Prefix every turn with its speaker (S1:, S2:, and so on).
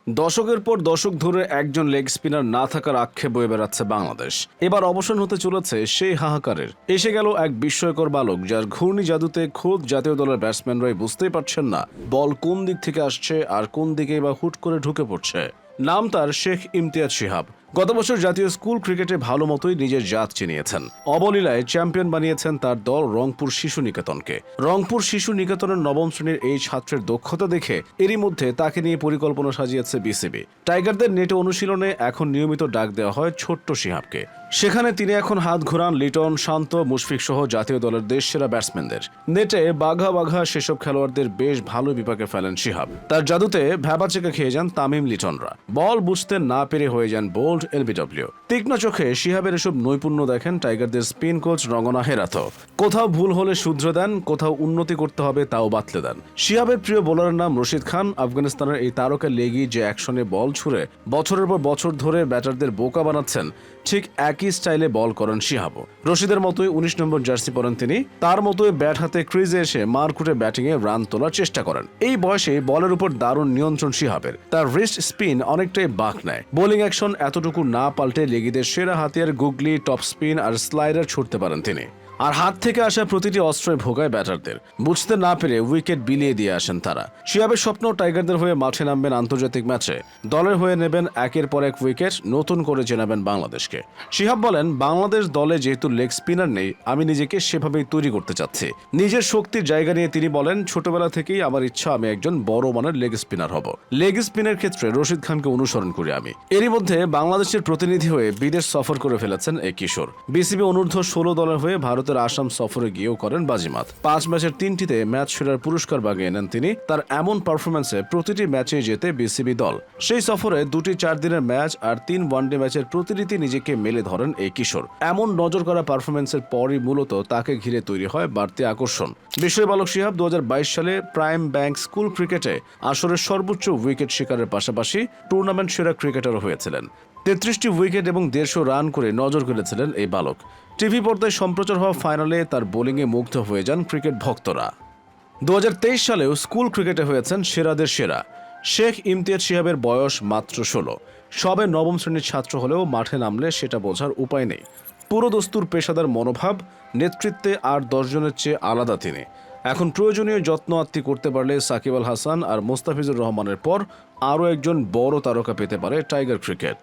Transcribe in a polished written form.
S1: দশকের পর দশক ধরে একজন লেগ স্পিনার না থাকার আক্ষেপ বয়ে বেড়াচ্ছে বাংলাদেশ। এবার অবসান হতে চলেছে সেই হাহাকারের। এসে গেল এক বিস্ময়কর বালক, যার ঘূর্ণি জাদুতে খোদ জাতীয় দলের ব্যাটসম্যানরাই বুঝতেই পারছেন না বল কোন দিক থেকে আসছে আর কোন দিকেই বা হুট করে ঢুকে পড়ছে। নাম তার শেখ ইমতিয়াজ শিহাব। গত বছর জাতীয় স্কুল ক্রিকেটে ভালো মতোই নিজের জাত চিনিয়েছেন। অবলীলায় চ্যাম্পিয়ন বানিয়েছেন তার দল রংপুর শিশু নিকেতনকে। রংপুর শিশু নিকেতনের নবম শ্রেণীর এই ছাত্রের দক্ষতা দেখে এরই মধ্যে তাকে নিয়ে পরিকল্পনা সাজিয়েছে বিসিবি। টাইগারদের নেটে অনুশীলনে এখন নিয়মিত ডাক দেওয়া হয় ছোট্ট শিহাবকে। সেখানে তিনি এখন হাত ঘোরান লিটন, শান্ত, মুশফিক সহ জাতীয় দলের দেশসেরা ব্যাটসম্যানদের। নেটে বাঘা বাঘা সেসব খেলোয়াড়দের বেশ ভালো বিপাকে ফেলেন শিহাব। তার জাদুতে ভ্যাবাচেকে খেয়ে যান তামিম, লিটনরা। বল বুঝতে না পেরে হয়ে যান বোল্ড এলবিডব্লিউ। তীক্ষ্ণ চোখে শিহাবের এসব নৈপুণ্য দেখেন টাইগারদের স্পিন কোচ রঙ্গনা হেরাথ। কোথাও ভুল হলে শুধরে দেন, কোথাও উন্নতি করতে হবে তাও বাতলে দেন। শিহাবের প্রিয় বোলারের নাম রশিদ খান। আফগানিস্তানের এই তারকা লেগি যে অ্যাকশনে বল ছুড়ে বছরের পর বছর ধরে ব্যাটারদের বোকা বানাচ্ছেন, ঠিক একই স্টাইলে বল করেন শিহাবও। রশিদের মতোই 19 নম্বর জার্সি পরেন তিনি। তার মতোই ব্যাট হাতে ক্রিজে এসে মারকুটে ব্যাটিংয়ে রান তোলার চেষ্টা করেন। এই বয়সে বলের উপর দারুণ নিয়ন্ত্রণ শিহাবের। তার রিস্ট স্পিন অনেকটাই বাঁক নেয়। বোলিং অ্যাকশন এতটুকু না পাল্টে লেগিদের সেরা হাতিয়ার গুগলি, টপ স্পিন আর স্লাইডার ছুটতে পারেন তিনি। আর হাত থেকে আসা প্রতিটি অস্ত্রে ভোগায় ব্যাটারদের। বুঝতে না পেরে উইকেট বিলিয়ে দিয়ে আসেন তারা। শিহাবের স্বপ্ন টাইগারদের হয়ে মাঠে নামবেন আন্তর্জাতিক ম্যাচে। দলের হয়ে নেবেন একের পর এক উইকেট, নতুন করে চেনাবেন বাংলাদেশকে। শিহাব বলেন, বাংলাদেশ দলে যেহেতু লেগ স্পিনার নেই, আমি নিজেকে সেভাবেই তৈরি করতে চাচ্ছি। নিজের শক্তির জায়গা নিয়ে তিনি বলেন, ছোটবেলা থেকেই আমার ইচ্ছা আমি একজন বড় মানের লেগ স্পিনার হব। লেগ স্পিনের ক্ষেত্রে রশিদ খানকে অনুসরণ করি আমি। এরই মধ্যে বাংলাদেশের প্রতিনিধি হয়ে বিদেশ সফর করে ফেলেছেন এই কিশোর। বিসিবি অনূর্ধ্ব 16 দলের হয়ে ভারতের আসাম সফরে গিয়েও করেন বাজিমাত। 5 ম্যাচের 3টিতে ম্যাচ সেরার পুরস্কার বাগিয়ে নেন তিনি। তার এমন পারফরম্যান্সে প্রতিটি ম্যাচে জেতে বিসিবি দল। সেই সফরে 2টি 4 দিনের ম্যাচ আর 3 ওয়ানডে ম্যাচের প্রতিটিতে নিজেকে মেলে ধরেন এই কিশোর। এমন নজর করা পারফরম্যান্সের পরই মূলত তাকে ঘিরে তৈরি হয় বাড়তি আকর্ষণ। বিস্ময় বালক শিহাব 2022 সালে প্রাইম ব্যাংক স্কুল ক্রিকেটে আসরের সর্বোচ্চ উইকেট শিকারের পাশাপাশি টুর্নামেন্ট সেরা ক্রিকেটারও হয়েছিলেন। 33টি উইকেট এবং 150 রান করে নজর কেড়েছিলেন এই বালক। টিভি পর্দায় সম্প্রচার হওয়া ফাইনালে তার বোলিংয়ে মুগ্ধ হয়ে যান ক্রিকেট ভক্তরা। 2023 সালেও স্কুল ক্রিকেটে হয়েছেন সেরাদের সেরা। শেখ ইমতিয়াজ শিহাবের বয়স মাত্র 16। সবে নবম শ্রেণীর ছাত্র হলেও মাঠে নামলে সেটা বোঝার উপায় নেই। পুরো দস্তুর পেশাদার মনোভাব, নেতৃত্বে আর 10 জনের চেয়ে আলাদা তিনি। এখন প্রয়োজনীয় যত্ন আত্তি করতে পারলে সাকিব আল হাসান আর মোস্তাফিজুর রহমানের পর আরও একজন বড় তারকা পেতে পারে টাইগার ক্রিকেট।